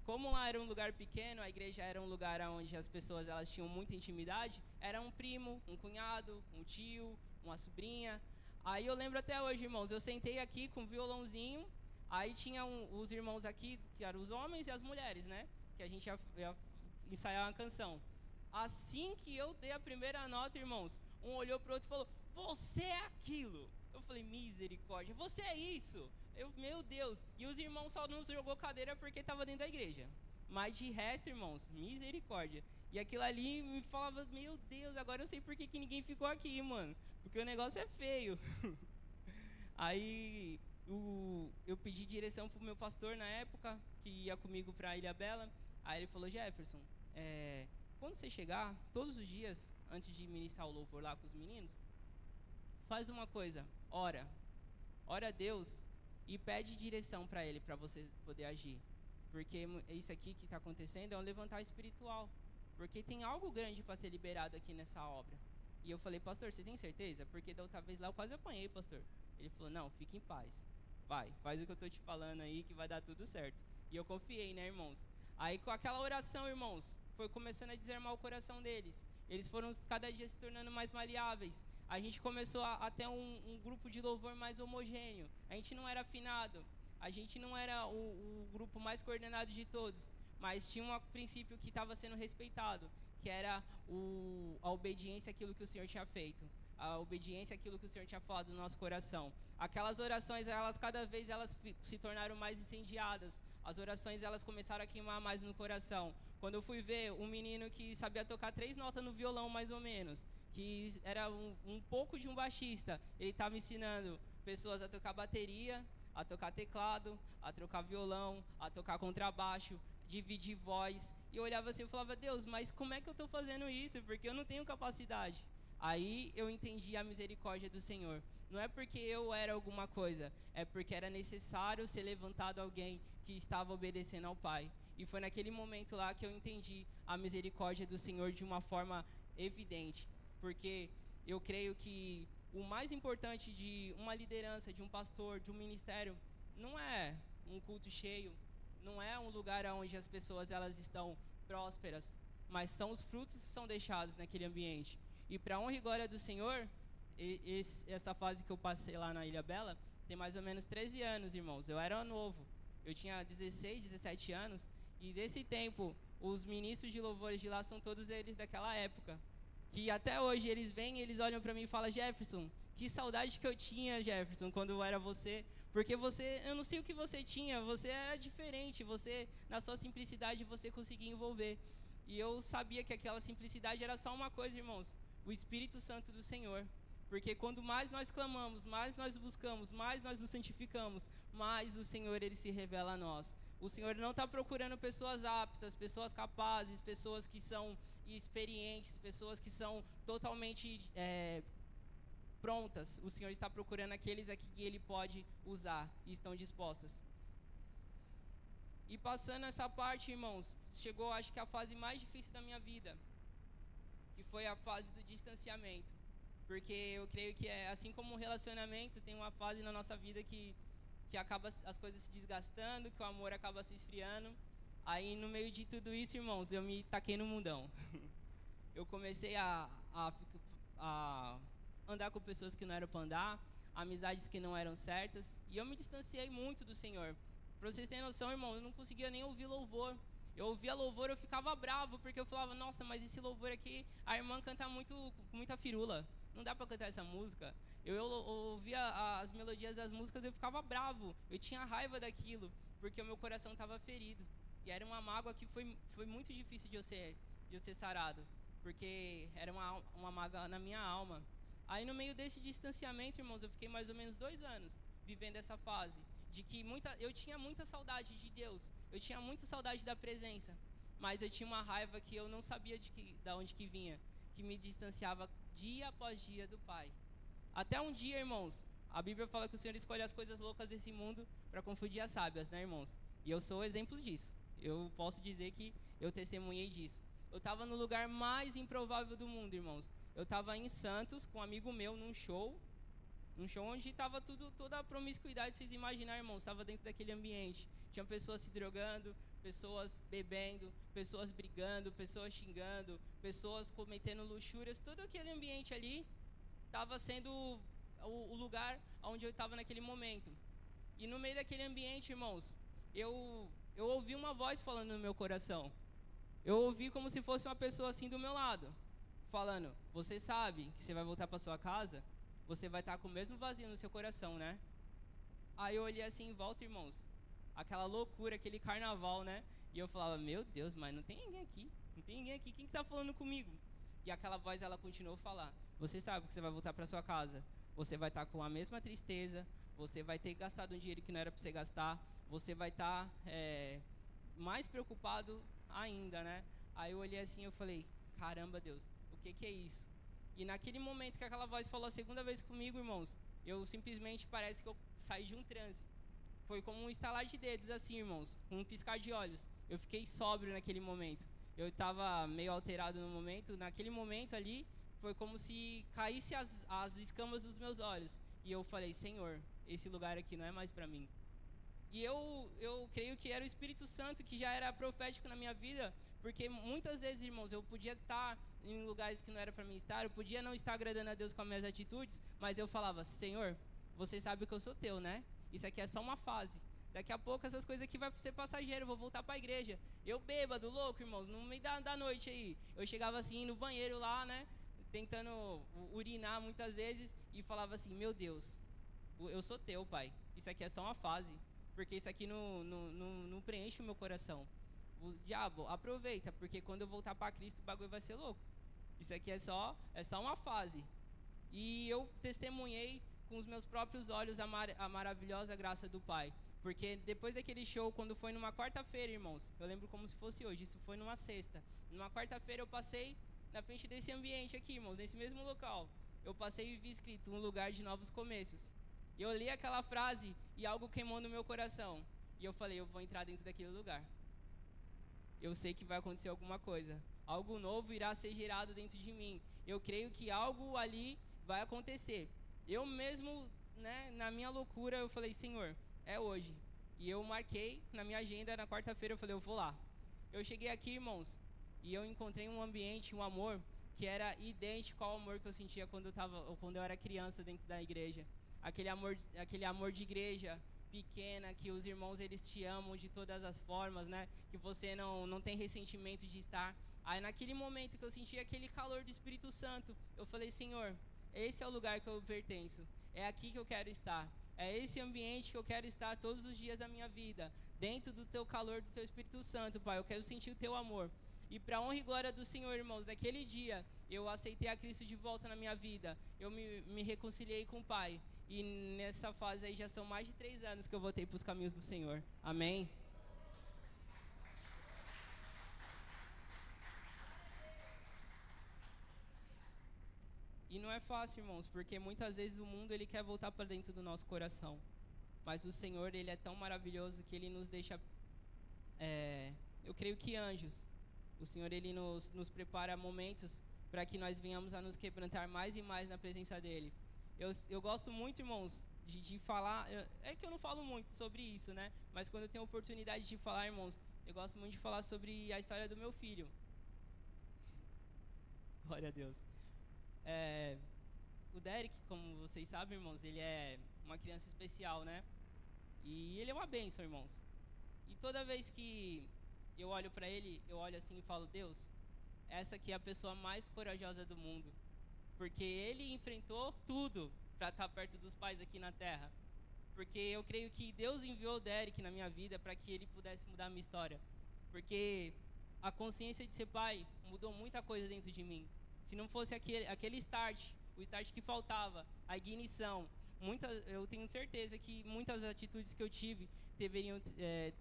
Como lá era um lugar pequeno, a igreja era um lugar onde as pessoas elas tinham muita intimidade, era um primo, um cunhado, um tio, uma sobrinha. Aí eu lembro até hoje, irmãos, eu sentei aqui com um violãozinho, aí tinha os irmãos aqui, que eram os homens e as mulheres, né? Que a gente ia ensaiar uma canção. Assim que eu dei a primeira nota, irmãos, um olhou pro outro e falou, você é aquilo. Eu falei, misericórdia, você é isso. Meu Deus. E os irmãos só não jogou cadeira porque estava dentro da igreja. Mas de resto, irmãos, misericórdia. E aquilo ali me falava, meu Deus, agora eu sei por que ninguém ficou aqui, mano. Porque o negócio é feio. Aí eu pedi direção pro meu pastor na época, que ia comigo para Ilha Bela. Aí ele falou, Jefferson, quando você chegar, todos os dias, antes de ministrar o louvor lá com os meninos, faz uma coisa, ora a Deus e pede direção para Ele, para você poder agir. Porque isso aqui que está acontecendo é um levantar espiritual. Porque tem algo grande para ser liberado aqui nessa obra. E eu falei, pastor, você tem certeza? Porque da outra vez lá eu quase apanhei, pastor. Ele falou, não, fique em paz. Vai, faz o que eu estou te falando aí que vai dar tudo certo. E eu confiei, né, irmãos? Aí com aquela oração, irmãos, foi começando a desarmar o coração deles. Eles foram cada dia se tornando mais maleáveis. A gente começou a ter um grupo de louvor mais homogêneo. A gente não era afinado. A gente não era o grupo mais coordenado de todos. Mas tinha um princípio que estava sendo respeitado, que era a obediência àquilo que o Senhor tinha feito. A obediência àquilo que o Senhor tinha falado no nosso coração. Aquelas orações, elas cada vez elas se tornaram mais incendiadas. As orações, elas começaram a queimar mais no coração. Quando eu fui ver um menino que sabia tocar 3 notas no violão, mais ou menos, que era um pouco de um baixista, ele estava ensinando pessoas a tocar bateria, a tocar teclado, a tocar violão, a tocar contrabaixo, dividir voz. E eu olhava assim e falava, Deus, mas como é que eu estou fazendo isso? Porque eu não tenho capacidade. Aí eu entendi a misericórdia do Senhor. Não é porque eu era alguma coisa, é porque era necessário ser levantado alguém que estava obedecendo ao Pai. E foi naquele momento lá que eu entendi a misericórdia do Senhor de uma forma evidente. Porque eu creio que o mais importante de uma liderança, de um pastor, de um ministério, não é um culto cheio, não é um lugar onde as pessoas elas estão prósperas, mas são os frutos que são deixados naquele ambiente. E para a honra e glória do Senhor, essa fase que eu passei lá na Ilha Bela, tem mais ou menos 13 anos, irmãos. Eu era novo, eu tinha 16, 17 anos, e desse tempo, os ministros de louvores de lá são todos eles daquela época. Que até hoje eles vêm, eles olham para mim e falam, Jefferson, que saudade que eu tinha, Jefferson, quando eu era você. Porque você, eu não sei o que você tinha, você era diferente, você, na sua simplicidade, você conseguia envolver. E eu sabia que aquela simplicidade era só uma coisa, irmãos, o Espírito Santo do Senhor. Porque quando mais nós clamamos, mais nós buscamos, mais nós nos santificamos, mais o Senhor, Ele se revela a nós. O Senhor não está procurando pessoas aptas, pessoas capazes, pessoas que são experientes, pessoas que são totalmente prontas. O Senhor está procurando aqueles aqui que Ele pode usar e estão dispostas. E passando essa parte, irmãos, chegou acho que a fase mais difícil da minha vida, que foi a fase do distanciamento. Porque eu creio que assim como um relacionamento, tem uma fase na nossa vida que acaba as coisas se desgastando, que o amor acaba se esfriando. Aí no meio de tudo isso, irmãos, eu me taquei no mundão. Eu comecei a andar com pessoas que não eram para andar, amizades que não eram certas, e eu me distanciei muito do Senhor. Para vocês terem noção, irmão, eu não conseguia nem ouvir louvor. Eu ouvia louvor, eu ficava bravo, porque eu falava, nossa, mas esse louvor aqui, a irmã canta muito, com muita firula. Não dá para cantar essa música. Eu ouvia as melodias das músicas, eu ficava bravo. Eu tinha raiva daquilo, porque o meu coração estava ferido. E era uma mágoa que foi muito difícil de eu ser sarado, porque era uma mágoa na minha alma. Aí no meio desse distanciamento, irmãos, eu fiquei mais ou menos 2 anos vivendo essa fase, de que eu tinha muita saudade de Deus, eu tinha muita saudade da presença, mas eu tinha uma raiva que eu não sabia da onde que vinha, que me distanciava dia após dia do Pai. Até um dia, irmãos, a Bíblia fala que o Senhor escolhe as coisas loucas desse mundo para confundir as sábias, né, irmãos? E eu sou o exemplo disso. Eu posso dizer que eu testemunhei disso. Eu estava no lugar mais improvável do mundo, irmãos. Eu estava em Santos com um amigo meu num show onde estava toda a promiscuidade, vocês imaginarem, irmãos, estava dentro daquele ambiente. Tinha pessoas se drogando, pessoas bebendo, pessoas brigando, pessoas xingando, pessoas cometendo luxúrias. Todo aquele ambiente ali estava sendo o lugar onde eu estava naquele momento. E no meio daquele ambiente, irmãos, eu ouvi uma voz falando no meu coração. Eu ouvi como se fosse uma pessoa assim do meu lado, falando, você sabe que você vai voltar para sua casa, você vai estar com o mesmo vazio no seu coração, né? Aí eu olhei assim em volta, irmãos, aquela loucura, aquele carnaval, né? E eu falava, meu Deus, mas não tem ninguém aqui, quem que tá falando comigo? E aquela voz, ela continuou a falar, você sabe que você vai voltar para sua casa, você vai estar com a mesma tristeza, você vai ter gastado um dinheiro que não era para você gastar, você vai estar mais preocupado ainda, né? Aí eu olhei assim e eu falei, caramba, Deus, o que é isso? E naquele momento que aquela voz falou a segunda vez comigo, irmãos, eu simplesmente parece que eu saí de um transe. foi como um estalar de dedos, assim, irmãos, um piscar de olhos. Eu fiquei sóbrio naquele momento. Eu estava meio alterado no momento. Naquele momento ali, foi como se caísse as escamas dos meus olhos. E eu falei, Senhor, esse lugar aqui não é mais para mim. E eu creio que era o Espírito Santo que já era profético na minha vida, porque muitas vezes, irmãos, eu podia estar em lugares que não era para mim estar, eu podia não estar agradando a Deus com as minhas atitudes, mas eu falava, Senhor, você sabe que eu sou teu, né? Isso aqui é só uma fase. Daqui a pouco essas coisas aqui vai ser passageiro, eu vou voltar para a igreja. Eu bêbado, louco, irmãos, no meio da noite aí. Eu chegava assim no banheiro lá, né? Tentando urinar muitas vezes e falava assim, meu Deus, eu sou teu, pai. Isso aqui é só uma fase. Porque isso aqui não preenche o meu coração. O diabo, aproveita, porque quando eu voltar para Cristo, o bagulho vai ser louco. Isso aqui é só uma fase. E eu testemunhei com os meus próprios olhos a maravilhosa graça do Pai. Porque depois daquele show, quando foi numa quarta-feira, irmãos, eu lembro como se fosse hoje, isso foi numa sexta. Numa quarta-feira eu passei na frente desse ambiente aqui, irmãos, nesse mesmo local. Eu passei e vi escrito, um lugar de novos começos. Eu li aquela frase e algo queimou no meu coração. E eu falei, eu vou entrar dentro daquele lugar. Eu sei que vai acontecer alguma coisa. Algo novo irá ser gerado dentro de mim. Eu creio que algo ali vai acontecer. Eu mesmo, né, na minha loucura, eu falei, Senhor, é hoje. E eu marquei na minha agenda, na quarta-feira, eu falei, eu vou lá. Eu cheguei aqui, irmãos, e eu encontrei um ambiente, um amor, que era idêntico ao amor que eu sentia quando eu era criança dentro da igreja. Aquele amor de igreja pequena, que os irmãos eles te amam de todas as formas, né? Que você não tem ressentimento de estar. Aí naquele momento que eu senti aquele calor do Espírito Santo, eu falei, Senhor, esse é o lugar que eu pertenço. É aqui que eu quero estar. É esse ambiente que eu quero estar todos os dias da minha vida, dentro do teu calor, do teu Espírito Santo, Pai. Eu quero sentir o teu amor. E para a honra e glória do Senhor, irmãos, naquele dia eu aceitei a Cristo de volta na minha vida. Eu me reconciliei com o Pai. E nessa fase aí já são mais de 3 anos que eu voltei para os caminhos do Senhor. Amém? E não é fácil, irmãos, porque muitas vezes o mundo ele quer voltar para dentro do nosso coração. Mas o Senhor, ele é tão maravilhoso que ele nos deixa, eu creio que anjos. O Senhor, ele nos prepara momentos para que nós venhamos a nos quebrantar mais e mais na presença dele. Eu gosto muito, irmãos, de falar. É que eu não falo muito sobre isso, né? Mas quando eu tenho a oportunidade de falar, irmãos, eu gosto muito de falar sobre a história do meu filho. Glória a Deus. O Derek, como vocês sabem, irmãos, ele é uma criança especial, né? E ele é uma bênção, irmãos. E toda vez que eu olho para ele, eu olho assim e falo, Deus, essa aqui é a pessoa mais corajosa do mundo. Porque ele enfrentou tudo para estar perto dos pais aqui na terra. Porque eu creio que Deus enviou o Derek na minha vida para que ele pudesse mudar a minha história. Porque a consciência de ser pai mudou muita coisa dentro de mim. Se não fosse aquele start, o start que faltava, a ignição, eu tenho certeza que muitas atitudes que eu tive deveriam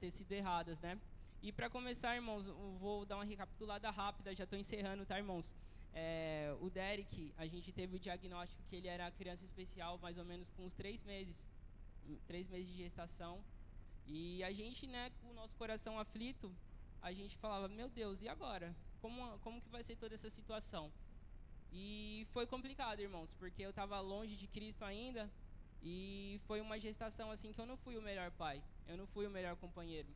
ter sido erradas, né? E para começar, irmãos, eu vou dar uma recapitulada rápida, já estou encerrando, tá, irmãos? O Derek, a gente teve o diagnóstico que ele era criança especial, mais ou menos com uns 3 meses de gestação. E a gente, né, com o nosso coração aflito, a gente falava, meu Deus, e agora? Como que vai ser toda essa situação? E foi complicado, irmãos, porque eu estava longe de Cristo ainda, e foi uma gestação assim que eu não fui o melhor pai, eu não fui o melhor companheiro,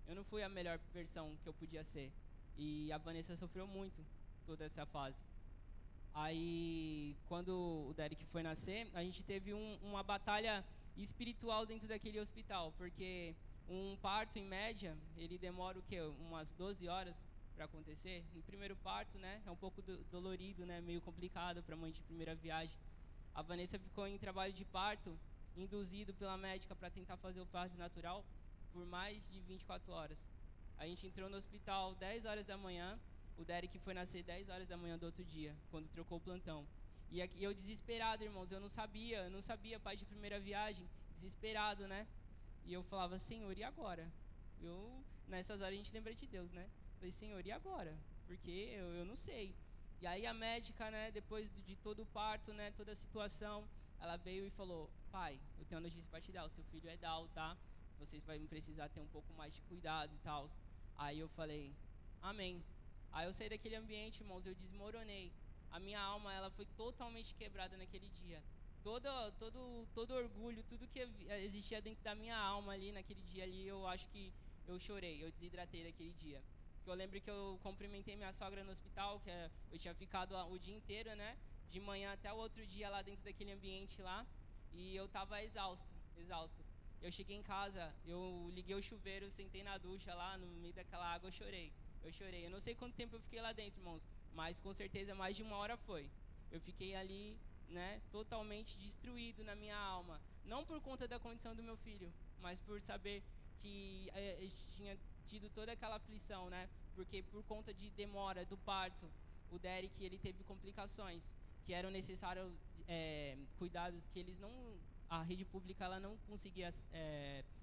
eu não fui a melhor versão que eu podia ser. E a Vanessa sofreu muito toda essa fase. Aí, quando o Derek foi nascer, a gente teve uma batalha espiritual dentro daquele hospital, porque um parto, em média, ele demora o quê? Umas 12 horas para acontecer. No primeiro parto, né, é um pouco dolorido, né, meio complicado para a mãe de primeira viagem. A Vanessa ficou em trabalho de parto, induzido pela médica para tentar fazer o parto natural, por mais de 24 horas. A gente entrou no hospital 10 horas da manhã, o Derek foi nascer 10 horas da manhã do outro dia, quando trocou o plantão. E eu desesperado, irmãos, eu não sabia, pai de primeira viagem, desesperado, né? E eu falava, Senhor, e agora? Nessas horas a gente lembra de Deus, né? Eu falei, Senhor, e agora? Porque eu não sei. E aí a médica, né, depois de todo o parto, né, toda a situação, ela veio e falou, pai, eu tenho uma notícia para te dar, o seu filho é Down, tá? vocês vão precisar ter um pouco mais de cuidado e tal. Aí eu falei, amém. Aí eu saí daquele ambiente, irmãos, eu desmoronei. A minha alma, ela foi totalmente quebrada naquele dia. Todo orgulho, tudo que existia dentro da minha alma ali, naquele dia ali, eu acho que eu chorei, eu desidratei naquele dia. Porque eu lembro que eu cumprimentei minha sogra no hospital, que eu tinha ficado o dia inteiro, né? De manhã até o outro dia lá dentro daquele ambiente lá. E eu tava exausto. Eu cheguei em casa, eu liguei o chuveiro, sentei na ducha lá, no meio daquela água, eu chorei. Eu não sei quanto tempo eu fiquei lá dentro, irmãos, mas com certeza mais de 1 hora foi. Eu fiquei ali, né, totalmente destruído na minha alma. Não por conta da condição do meu filho, mas por saber que tinha tido toda aquela aflição, né? Porque por conta de demora do parto, o Derek, ele teve complicações que eram necessários, cuidados que eles não, a rede pública ela não conseguia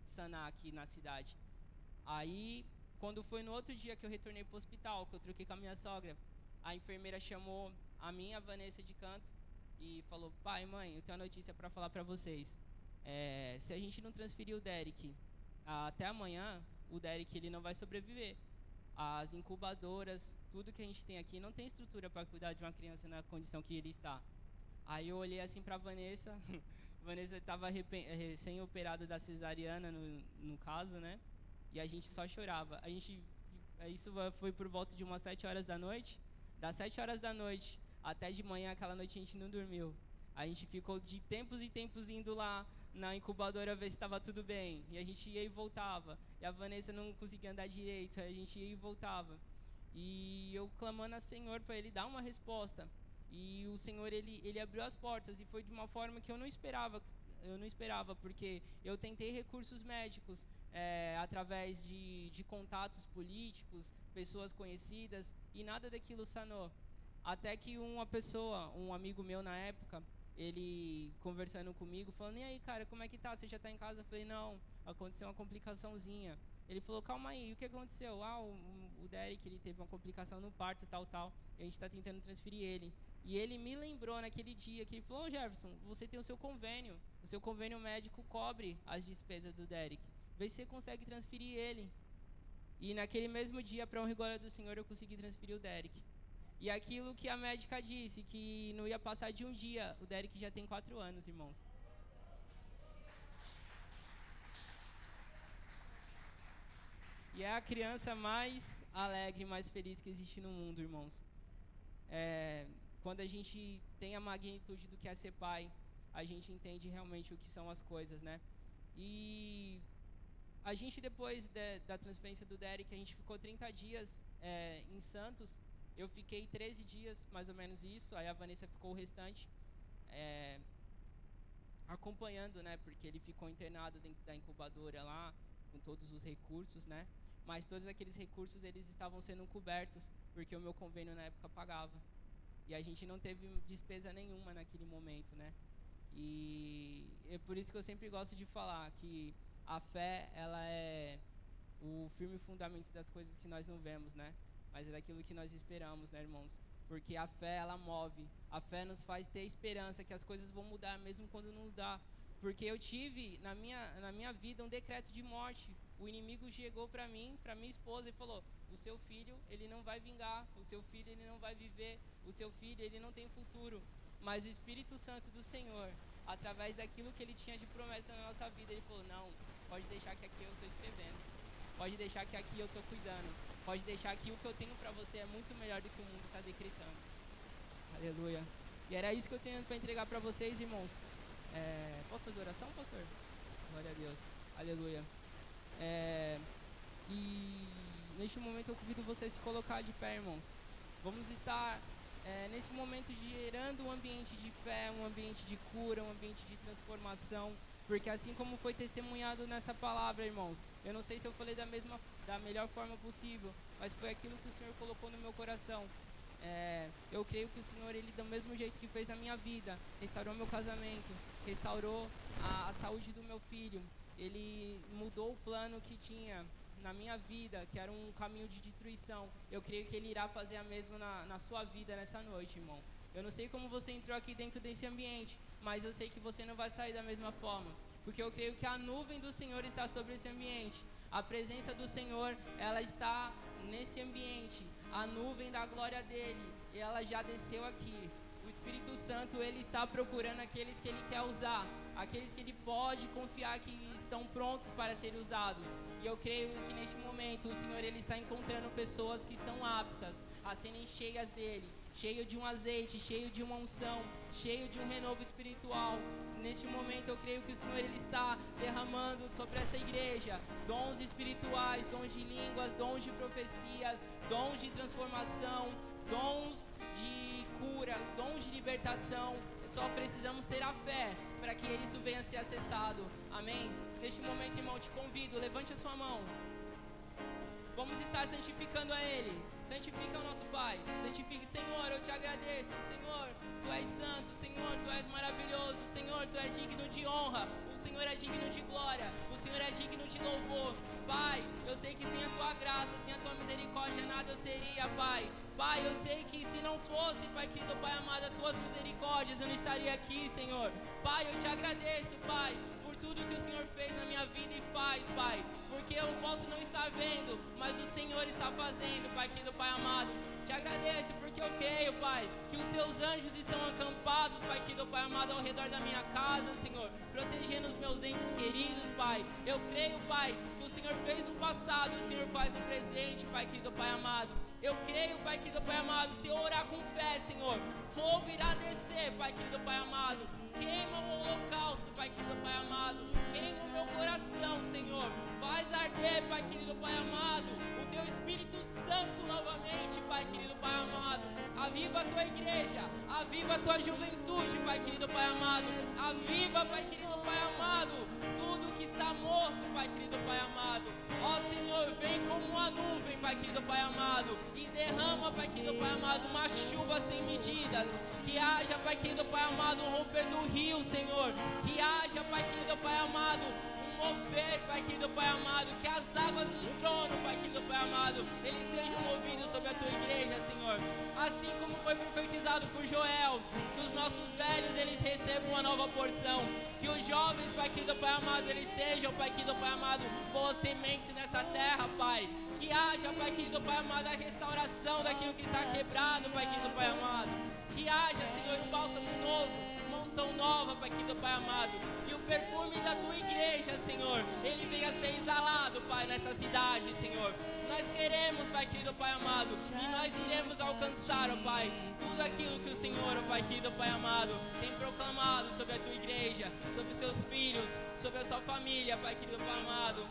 sanar aqui na cidade. Aí, quando foi no outro dia que eu retornei para o hospital, que eu troquei com a minha sogra, a enfermeira chamou a minha, a Vanessa, de canto e falou, pai, mãe, eu tenho uma notícia para falar para vocês. Se a gente não transferir o Derek até amanhã, o Derek ele não vai sobreviver. As incubadoras, tudo que a gente tem aqui, não tem estrutura para cuidar de uma criança na condição que ele está. Aí eu olhei assim para Vanessa, Vanessa estava recém-operada da cesariana, no caso, né? E a gente só chorava. Isso foi por volta de umas 7 horas da noite. Das 7 horas da noite até de manhã, aquela noite a gente não dormiu. A gente ficou de tempos e tempos indo lá na incubadora ver se estava tudo bem. E a gente ia e voltava. E a Vanessa não conseguia andar direito, a gente ia e voltava. E eu clamando a Senhor para Ele dar uma resposta. E o Senhor, ele abriu as portas e foi de uma forma que eu não esperava, porque eu tentei recursos médicos através de contatos políticos, pessoas conhecidas, e nada daquilo sanou. Até que uma pessoa, um amigo meu na época, ele conversando comigo, falando, e aí, cara, como é que tá? Você já tá em casa? Eu falei, não, aconteceu uma complicaçãozinha. Ele falou, calma aí, o que aconteceu? O Derek, ele teve uma complicação no parto, tal, e a gente está tentando transferir ele. E ele me lembrou naquele dia que ele falou, Jefferson, você tem o seu convênio médico cobre as despesas do Derek. Vê se você consegue transferir ele. E naquele mesmo dia, para honra e glória do Senhor, eu consegui transferir o Derek. E aquilo que a médica disse, que não ia passar de um dia, o Derek já tem 4 anos, irmãos. E é a criança mais alegre, mais feliz que existe no mundo, irmãos. Quando a gente tem a magnitude do que é ser pai, a gente entende realmente o que são as coisas, né? E a gente, depois da transferência do Derek, a gente ficou 30 dias em Santos. Eu fiquei 13 dias, mais ou menos isso. Aí a Vanessa ficou o restante acompanhando, né? Porque ele ficou internado dentro da incubadora lá, com todos os recursos, né? Mas todos aqueles recursos, eles estavam sendo cobertos, porque o meu convênio na época pagava. E a gente não teve despesa nenhuma naquele momento, né? E é por isso que eu sempre gosto de falar que a fé, ela é o firme fundamento das coisas que nós não vemos, né? Mas é daquilo que nós esperamos, né, irmãos? Porque a fé, ela move. A fé nos faz ter esperança que as coisas vão mudar, mesmo quando não dá. Porque eu tive, na minha vida, um decreto de morte. O inimigo chegou para mim, para minha esposa, e falou, o seu filho, ele não vai vingar. O seu filho, ele não vai viver. O seu filho, ele não tem futuro. Mas o Espírito Santo do Senhor, através daquilo que ele tinha de promessa na nossa vida, ele falou, não, pode deixar que aqui eu estou escrevendo. Pode deixar que aqui eu estou cuidando. Pode deixar que o que eu tenho para você é muito melhor do que o mundo está decretando. Aleluia. E era isso que eu tinha para entregar para vocês, irmãos. Posso fazer oração, pastor? Glória a Deus. Aleluia. E neste momento eu convido vocês a se colocar de pé, irmãos. Vamos estar nesse momento gerando um ambiente de fé, um ambiente de cura, um ambiente de transformação. Porque assim como foi testemunhado nessa palavra, irmãos, eu não sei se eu falei da melhor forma possível, mas foi aquilo que o Senhor colocou no meu coração. Eu creio que o Senhor, ele do mesmo jeito que fez na minha vida, restaurou meu casamento, restaurou a saúde do meu filho. Ele mudou o plano que tinha na minha vida, que era um caminho de destruição. Eu creio que Ele irá fazer a mesma na sua vida nessa noite, irmão. Eu não sei como você entrou aqui dentro desse ambiente, mas eu sei que você não vai sair da mesma forma, porque eu creio que a nuvem do Senhor está sobre esse ambiente. A presença do Senhor, ela está nesse ambiente. A nuvem da glória dele, ela já desceu aqui. O Espírito Santo, ele está procurando aqueles que ele quer usar, aqueles que ele pode confiar que estão prontos para serem usados. E eu creio que neste momento o Senhor, ele está encontrando pessoas que estão aptas a serem cheias dele, cheio de um azeite, cheio de uma unção, cheio de um renovo espiritual. Neste momento eu creio que o Senhor, ele está derramando sobre essa igreja dons espirituais, dons de línguas, dons de profecias, dons de transformação, dons de cura, dons de libertação. Só precisamos ter a fé para que isso venha a ser acessado. Amém? Neste momento, irmão, te convido, levante a sua mão. Vamos estar santificando a Ele. Santifica o nosso Pai. Santifique, Senhor, eu te agradeço. Senhor, Tu és santo. Senhor, Tu és maravilhoso. Senhor, Tu és digno de honra. O Senhor é digno de glória. O Senhor é digno de louvor. Pai, eu sei que sem a Tua graça, sem a Tua misericórdia, nada eu seria, Pai. Pai, eu sei que se não fosse, Pai querido, Pai amado, as Tuas misericórdias, eu não estaria aqui, Senhor. Pai, eu te agradeço, Pai, por tudo que o Senhor fez na minha vida e faz, Pai. Porque eu posso não estar vendo, mas o Senhor está fazendo, Pai querido, Pai amado. Te agradeço porque eu creio, Pai, que os Seus anjos estão acampados, Pai querido, Pai amado, ao redor da minha casa, Senhor, protegendo os meus entes queridos, Pai. Eu creio, Pai, que o Senhor fez no passado, o Senhor faz no presente, Pai querido, Pai amado. Eu creio, Pai querido, Pai amado, se eu orar com fé, Senhor, fogo irá descer, Pai querido, Pai amado. Queima o holocausto, Pai querido, Pai amado. Queima o meu coração, Senhor. Faz arder, Pai querido, Pai amado, o Teu Espírito Santo novamente, Pai querido, Pai amado. Aviva a Tua igreja, aviva a Tua juventude, Pai querido, Pai amado. Aviva, Pai querido, Pai amado, tudo que está morto, Pai querido, Pai amado. Ó Senhor, vem como uma nuvem, Pai querido, Pai amado, e derrama, Pai querido, Pai amado, uma chuva sem medidas. Que haja, Pai querido, Pai amado, um romper do rio, Senhor. Que haja, Pai querido, Pai amado, mover, Pai querido, Pai amado, que as águas do trono, Pai querido, Pai amado, eles sejam movidos sobre a Tua igreja, Senhor. Assim como foi profetizado por Joel, que os nossos velhos, eles recebam uma nova porção. Que os jovens, Pai querido, Pai amado, eles sejam, Pai querido, Pai amado, boas sementes nessa terra, Pai. Que haja, Pai querido, Pai amado, a restauração daquilo que está quebrado, Pai querido, Pai amado. Que haja, Senhor, um bálsamo novo, unção nova, Pai querido, Pai amado. E o perfume da Tua igreja, Senhor, ele venha a ser exalado, Pai, nessa cidade, Senhor. Nós queremos, Pai querido, Pai amado, e nós iremos alcançar, ó Pai, tudo aquilo que o Senhor, ó Pai querido, Pai amado, tem proclamado sobre a Tua igreja, sobre os Seus filhos, sobre a sua família, Pai querido, Pai amado.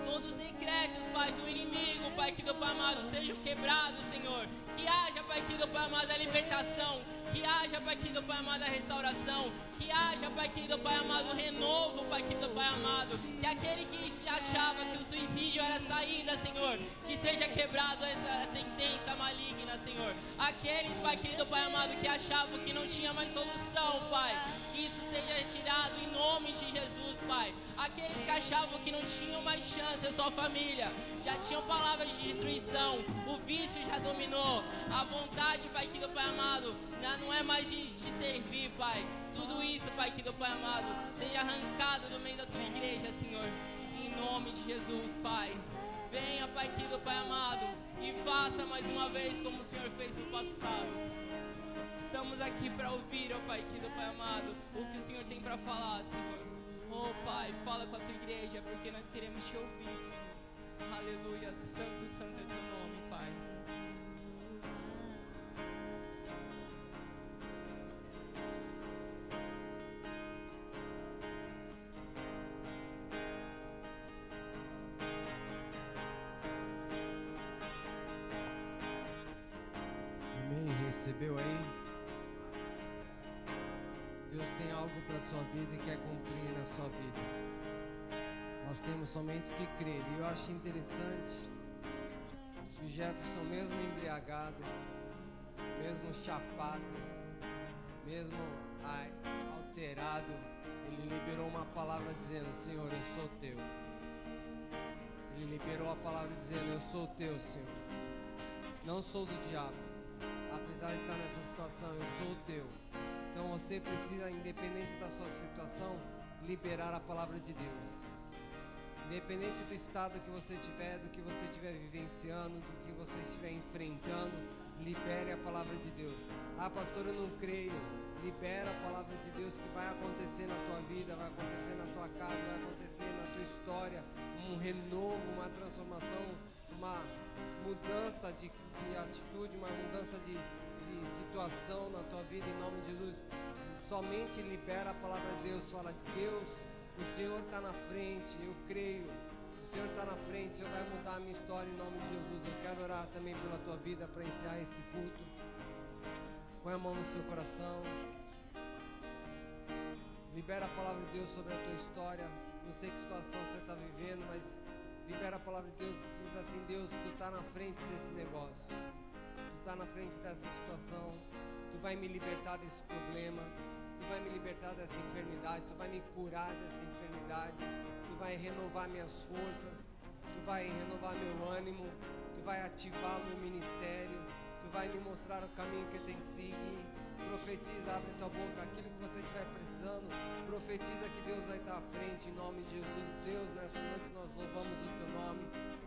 Todos os decretos, Pai, do inimigo, Pai querido, Pai amado, sejam quebrados, Senhor. Que haja, Pai querido, Pai amado, a libertação. Que haja, Pai querido, Pai amado, a restauração. Que haja, Pai querido, Pai amado, o renovo, Pai querido, Pai amado. Que aquele que achava que o suicídio era a saída, Senhor, que seja quebrado essa sentença maligna, Senhor. Aqueles, Pai querido, Pai amado, que achavam que não tinha mais solução, Pai, que isso seja retirado em nome de Jesus, Pai. Aqueles que achavam que não tinham mais chance, a sua família, já tinham palavras de destruição, o vício já dominou, a vontade, Pai querido, Pai amado, já não é mais de servir, Pai. Tudo isso, Pai querido, Pai amado, seja arrancado do meio da Tua igreja, Senhor, em nome de Jesus, Pai. Venha, Pai querido, Pai amado, e faça mais uma vez como o Senhor fez no passado, Senhor. Estamos aqui para ouvir, ó Pai querido, Pai amado, o que o Senhor tem para falar, Senhor. Oh Pai, fala com a Tua igreja, porque nós queremos Te ouvir, Senhor. Aleluia, santo, santo é Teu nome, Pai. Amém, recebeu aí? Deus tem algo para a sua vida e quer cumprir na sua vida. Nós temos somente que crer. E eu acho interessante que o Jefferson, mesmo embriagado, mesmo chapado, mesmo alterado, ele liberou uma palavra dizendo: Senhor, eu sou Teu. Ele liberou a palavra dizendo: eu sou Teu, Senhor. Não sou do diabo. Apesar de estar nessa situação, eu sou o Teu. Então você precisa, independente da sua situação, liberar a palavra de Deus. Independente do estado que você tiver, do que você estiver vivenciando, do que você estiver enfrentando, libere a palavra de Deus. Ah, pastor, eu não creio. Libera a palavra de Deus que vai acontecer na tua vida, vai acontecer na tua casa, vai acontecer na tua história. Um renovo, uma transformação, uma mudança de atitude, uma mudança de situação na tua vida, em nome de Jesus. Somente libera a palavra de Deus. Fala, Deus, o Senhor está na frente, eu creio. O Senhor está na frente, o Senhor vai mudar a minha história em nome de Jesus. Eu quero orar também pela tua vida para encerrar esse culto. Põe a mão no seu coração. Libera a palavra de Deus sobre a tua história. Não sei que situação você está vivendo, mas libera a palavra de Deus. Diz assim, Deus, tu está na frente desse negócio. Tu está na frente dessa situação. Tu vai me libertar desse problema. Tu vai me libertar dessa enfermidade. Tu vai me curar dessa enfermidade. Tu vai renovar minhas forças. Tu vai renovar meu ânimo. Tu vai ativar meu ministério. Tu vai me mostrar o caminho que eu tenho que seguir. Profetiza, abre tua boca, aquilo que você estiver precisando. Profetiza que Deus vai estar à frente em nome de Jesus. Deus, nessa noite nós louvamos o teu nome.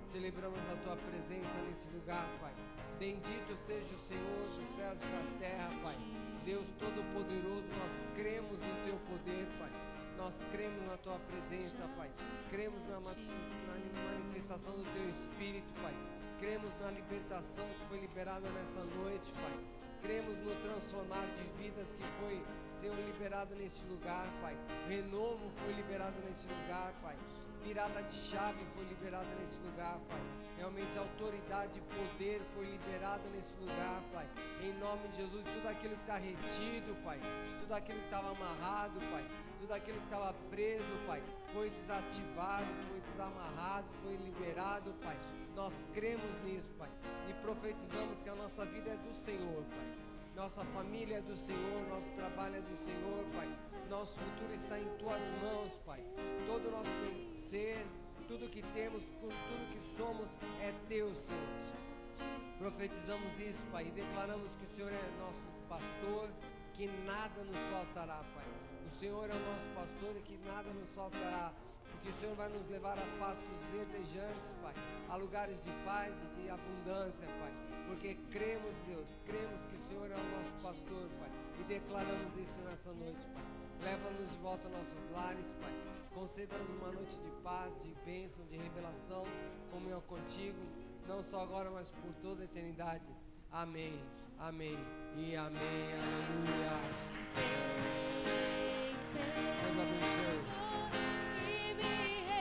Celebramos a tua presença nesse lugar, Pai. Bendito seja o Senhor dos céus e da terra, Pai. Deus Todo-Poderoso, nós cremos no teu poder, Pai. Nós cremos na tua presença, Pai. Cremos na manifestação do teu Espírito, Pai. Cremos na libertação que foi liberada nessa noite, Pai. Cremos no transformar de vidas que foi, Senhor, liberado neste lugar, Pai. Renovo foi liberado neste lugar, Pai. Virada de chave foi liberada nesse lugar, Pai. Realmente autoridade e poder foi liberado nesse lugar, Pai. Em nome de Jesus, tudo aquilo que está retido, Pai. Tudo aquilo que estava amarrado, Pai. Tudo aquilo que estava preso, Pai. Foi desativado, foi desamarrado, foi liberado, Pai. Nós cremos nisso, Pai, e profetizamos que a nossa vida é do Senhor, Pai. Nossa família é do Senhor, nosso trabalho é do Senhor, Pai. Nosso futuro está em Tuas mãos, Pai. Todo o nosso ser, tudo que temos, tudo que somos é Teu, Senhor. Profetizamos isso, Pai, e declaramos que o Senhor é nosso pastor, que nada nos faltará, Pai. O Senhor é o nosso pastor e que nada nos faltará. Porque o Senhor vai nos levar a pastos verdejantes, Pai, a lugares de paz e de abundância, Pai, porque cremos, Deus, cremos que o Senhor é o nosso pastor, Pai, e declaramos isso nessa noite, Pai. Leva-nos de volta aos nossos lares, Pai, conceda-nos uma noite de paz, de bênção, de revelação, comunhão contigo, não só agora, mas por toda a eternidade. Amém, amém e amém, aleluia. Deus abençoe.